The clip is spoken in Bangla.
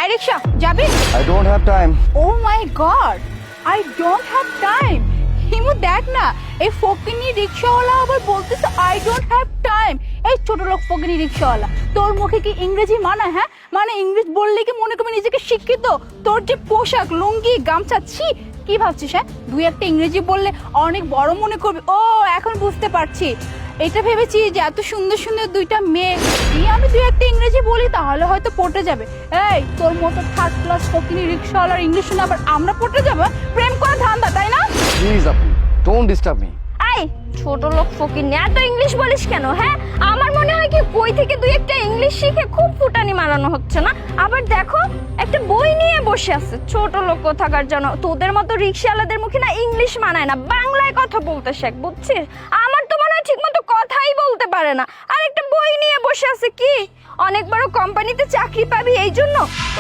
আই রিক্সা যাবি? I don't have time. Oh my God, I don't have time. Himu দেখ না, এই ফকিনি রিক্সাওয়ালা আবার বলতেছে আই ডোন্ট হ্যাভ টাইম। এই ছোট লোক ফকিনি রিক্সাওয়ালা, তোর মুখে কি ইংরেজি মানায়? হ্যাঁ মানে ইংলিশ বললে কি মনে করবি নিজেকে শিক্ষিত? তোর যে পোশাক, লুঙ্গি, গামছা, ছি কি ভাবছিস? হ্যাঁ দুই একটা ইংরেজি বললে অনেক বড় মনে করবি। ও এখন বুঝতে পারছি, এটা ভেবেছি যে এত সুন্দর সুন্দর দুইটা মেয়ে দিয়ে আমি দুই একটা ইংরেজি বলি তাহলে হয়তো পটে যাবে। এই তোর মতো থার্ড ক্লাস ফকিনি রিক্সাওয়ালার ইংলিশ শুনে আবার আমরা পটে যাবো? প্রেম করা ধান্দা, তাই না? Please, Apu, don't disturb me. এই ছোট লোক ফকির নিয়ে এত ইংলিশ বলিস কেন? হ্যাঁ আমার মনে হয় কি কই থেকে দুই একটা ইংলিশ শিখে খুব ফুটানি মারানো হচ্ছে না? আবার দেখো একটা বই নিয়ে বসে আছে, ছোট লোক কোথাকার যেন। তোদের মতো রিক্সাওয়ালাদের মুখে না ইংলিশ মানায় না, বাংলায় কথা বলতে শেখ, বুঝছিস? আমার তো মনে হয় ঠিক মতো কথাই বলতে পারে না, আর একটা বই নিয়ে বসে আছে। কি অনেক বড় কোম্পানিতে চাকরি পাবি এই জন্য?